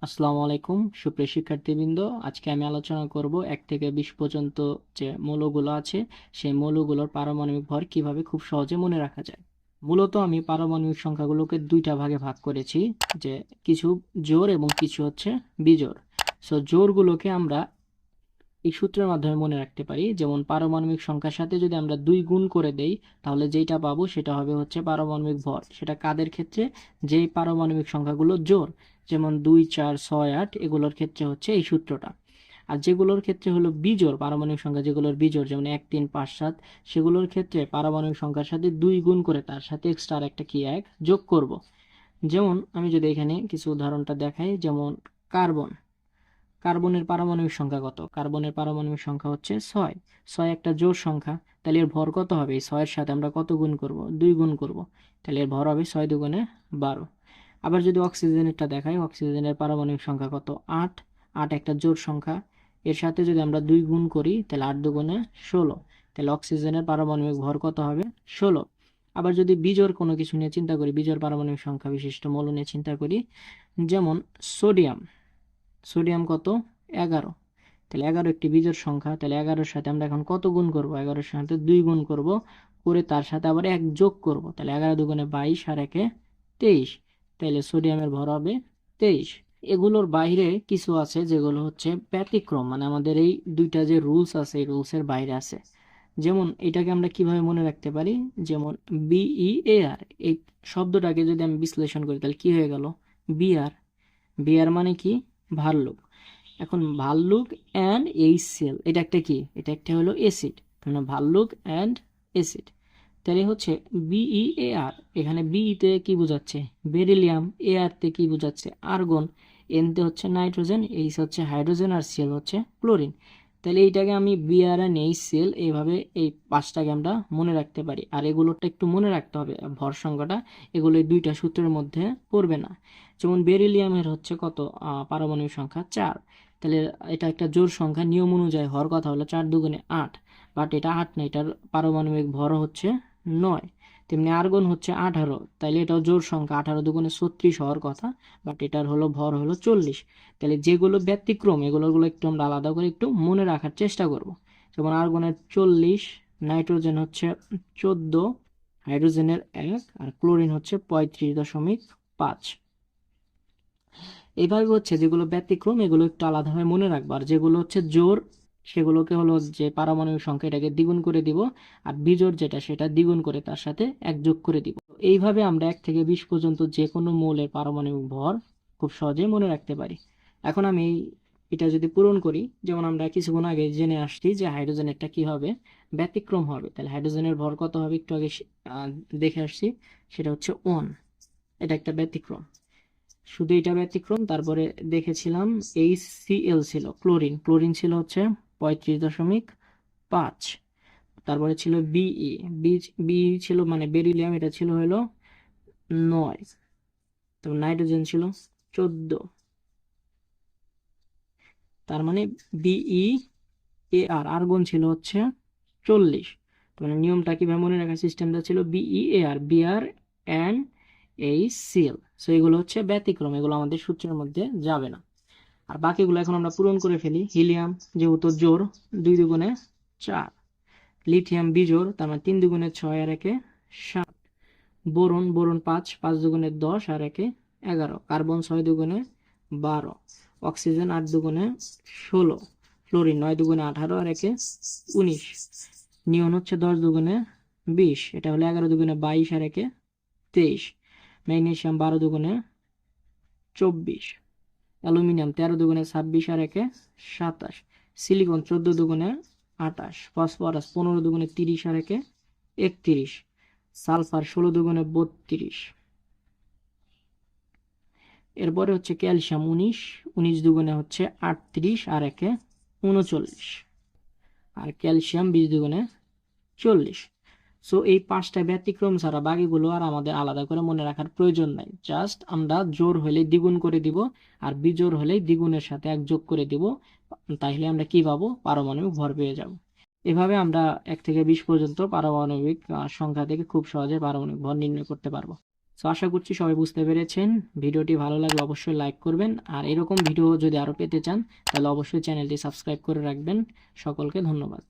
আসসালামু আলাইকুম সুপ্রিয় শিক্ষার্থীবৃন্দ। আজকে আমি আলোচনা করব 1 থেকে 20 পর্যন্ত যে মৌলগুলো আছে সেই মৌলগুলোর পারমাণবিক ভর কিভাবে খুব সহজে মনে রাখা যায়। মূলত আমি পারমাণবিক সংখ্যাগুলোকে দুইটা ভাগে ভাগ করেছি, যে কিছু জোড় এবং কিছু হচ্ছে বিজোড়। সো জোড়গুলোকে আমরা এই সূত্রের মাধ্যমে মনে রাখতে পারি। যেমন পারমাণবিক সংখ্যার সাথে যদি আমরা 2 গুণ করে দেই তাহলে যেটা পাবো সেটা হবে হচ্ছে পারমাণবিক ভর। সেটা কাদের ক্ষেত্রে? যেই পারমাণবিক সংখ্যাগুলো জোড়, যেমন 2 4 6 8 এগুলোর ক্ষেত্রে হচ্ছে এই সূত্রটা। আর যেগুলোর ক্ষেত্রে হলো বিজোড় পারমাণবিক সংখ্যা, যেগুলোর বিজোড় যেমন 1 3 5 7, সেগুলোর ক্ষেত্রে পারমাণবিক সংখ্যার সাথে 2 গুণ করে তার সাথে এক্সট্রা একটা কি 1 যোগ করব। যেমন আমি যদি এখানে কিছু উদাহরণটা দেখাই, যেমন কার্বন। কার্বনের পারমাণবিক সংখ্যা কত? কার্বনের পারমাণবিক সংখ্যা হচ্ছে 6। 6 একটা জোড় সংখ্যা, তাহলে এর ভর কত হবে? এই 6 এর সাথে আমরা কত গুণ করব? 2 গুণ করব, তাহলে এর ভর হবে 6 দুগুণে 12। আবার যদি অক্সিজেনেরটা দেখাই, অক্সিজেনের পারমাণবিক সংখ্যা কত? 8। 8 একটা জোড় সংখ্যা, এর সাথে যদি আমরা 2 গুণ করি তাহলে 8 দুগুণে 16, তাহলে অক্সিজেনের পারমাণবিক ভর কত হবে? 16। আবার যদি বিজোড় কোনো কিছু নিয়ে চিন্তা করি, বিজোড় পারমাণবিক সংখ্যা বিশিষ্ট মৌল নিয়ে চিন্তা করি, যেমন সোডিয়াম। সোডিয়াম কত? 11। তাহলে 11 একটি বিজোড় সংখ্যা, তাহলে 11-এর সাথে আমরা এখন কত গুণ করব? 11-এর সাথে 2 গুণ করব, করে তার সাথে আবার 1 যোগ করব, তাহলে 11 দুগুণে 22 আর 1-এ 23, তাহলে সোডিয়ামের ভর হবে 23। এগুলোর বাইরে কিছু আছে যেগুলো হচ্ছে ব্যতিক্রম, মানে আমাদের এই দুইটা যে রুলস আছে এই রুলসের বাইরে আছে। যেমন এটাকে আমরা কিভাবে মনে রাখতে পারি, যেমন BEAR এই শব্দটাকে যদি আমি বিশ্লেষণ করি তাহলে কি হয়ে গেল? বিআর। বিআর মানে কি? ভাল্লুক। এখন ভাল্লুক অ্যান্ড এইচসিএল এটা একটা কি? এটা একটা হলো অ্যাসিড, মানে ভাল্লুক অ্যান্ড অ্যাসিড। তাহলে হচ্ছে BEAR, এখানে বিতে কি বোঝাচ্ছে? বেরিলিয়াম, এআর তে কি বোঝাচ্ছে? আর্গন, এন তে হচ্ছে নাইট্রোজেন, এইচ হচ্ছে হাইড্রোজেন, আর সিএল হচ্ছে ক্লোরিন। তাহলে এইটাকে আমি বিআর এন্ড এইচসিএল এইভাবে এই পাঁচটাকে আমরা মনে রাখতে পারি। আর এগুলোটা একটু মনে রাখতে হবে, ভর সংখ্যাটা এগুলো এই দুইটা সূত্রের মধ্যে পড়বে না। যেমন বেরিলিয়ামের হচ্ছে কত? পারমাণবিক সংখ্যা 4। তাহলে এটা একটা জোড় সংখ্যা, নিয়ম অনুযায়ী হওয়ার কথা হলো 4 দুগুণে 8, বাট এটা 8 না, এটার পারমাণবিক ভর হচ্ছে 9। তেমনি আর্গন হচ্ছে 18, তাইলে এটাও জোড় সংখ্যা, 18 দুগুণে 36 হওয়ার কথা, বাট এটার হলো ভর হলো 40। তাহলে যেগুলো ব্যতিক্রম এগুলোগুলো একটু আমরা আলাদা করে একটু মনে রাখার চেষ্টা করব। যেমন আর্গনের 40, নাইট্রোজেন হচ্ছে 14, হাইড্রোজেনের 1, আর ক্লোরিন হচ্ছে 35.5। এইভাবে হচ্ছে যেগুলো ব্যতিক্রম এগুলো একটু আলাদাভাবে মনে রাখবো, আর যেগুলো হচ্ছে জোড় সেগুলোকে হলো যে পারমাণবিক সংখ্যা এটাকে দ্বিগুণ করে দিব, আর বিজোড় যেটা সেটা দ্বিগুণ করে তার সাথে 1 যোগ করে দিব। এইভাবে আমরা 1 থেকে 20 পর্যন্ত যে কোনো মৌলের পারমাণবিক ভর খুব সহজে মনে রাখতে পারি। এখন আমি এটা যদি পূরণ করি, যেমন আমরা কিছুক্ষণ আগে জেনে আসছি যে হাইড্রোজেনেরটা কি হবে? ব্যতিক্রম হবে। তাহলে হাইড্রোজেনের ভর কত হবে? একটু আগে দেখে আসছি, সেটা হচ্ছে 1। এটা একটা ব্যতিক্রম, শুধু এটা ব্যতিক্রম। তারপরে দেখেছিলাম HCl ছিল ক্লোরিন, ক্লোরিন ছিল হচ্ছে 35.5। তারপরে ছিল বিই, বি ছিল মানে বেরিলিয়াম, এটা ছিল হলো 9। তো নাইট্রোজেন ছিল 14, তার মানে বিই আর আর্গন ছিল হচ্ছে 40। তো মানে নিয়মটা কিভাবে মনে রাখার সিস্টেমটা ছিল BEAR, B R and HCl। So এগুলো হচ্ছে ব্যতিক্রম, এগুলো আমাদের সূত্রের মধ্যে যাবে না। আর বাকিগুলো এখন আমরা পূরণ করে ফেলি। হিলিয়াম যেহেতু জোড়, 2 দুগুণে 4। লিথিয়াম বিজোড়, তার মানে 3 দুগুণে 6 আর 1-এ 7। বোরন, বোরন 5, 5 দুগুণে 10 আর 1-এ 11। কার্বন 6 দুগুণে 12। অক্সিজেন 8 দুগুণে 16। ফ্লোরিন 9 দুগুণে 18 আর 1-এ 19। নিয়ন হচ্ছে 10 দুগুণে 20, এটা হলো 11 দুগুণে 22 আর 1-এ 23। ম্যাগনেসিয়াম 12 দুগুণে 24। অ্যালুমিনিয়াম 13 দুগুণে 26 আর 1-এ 27। সিলিকন 14 দুগুণে 28। ফসফরাস 15 দুগুণে 30 আর 1-এ 31। সালফার 16 দুগুণে 32। এরপরে হচ্ছে ক্যালসিয়াম 19, 19 দুগুণে হচ্ছে 38 আর 1-এ 39। আর ক্যালসিয়াম 20 দুগুণে 40। সো এই 5টা ব্যতিক্রম ছাড়া বাকিগুলো আর আমাদের আলাদা করে মনে রাখার প্রয়োজন নাই। জাস্ট আমরা জোড় হলেই দ্বিগুণ করে দিব, আর বিজোড় হলেই দ্বিগুণের সাথে 1 যোগ করে দিব, তাইলে আমরা কি পাবো? পারমাণবিক ভর পেয়ে যাব। এভাবে আমরা 1 থেকে 20 পর্যন্ত পারমাণবিক সংখ্যা থেকে খুব সহজে পারমাণবিক ভর নির্ণয় করতে পারবো। সো আশা করছি সবাই বুঝতে পেরেছেন। ভিডিওটি ভালো লাগলে অবশ্যই লাইক করবেন, আর এরকম ভিডিও যদি আরও পেতে চান তাহলে অবশ্যই চ্যানেলটি সাবস্ক্রাইব করে রাখবেন। সকলকে ধন্যবাদ।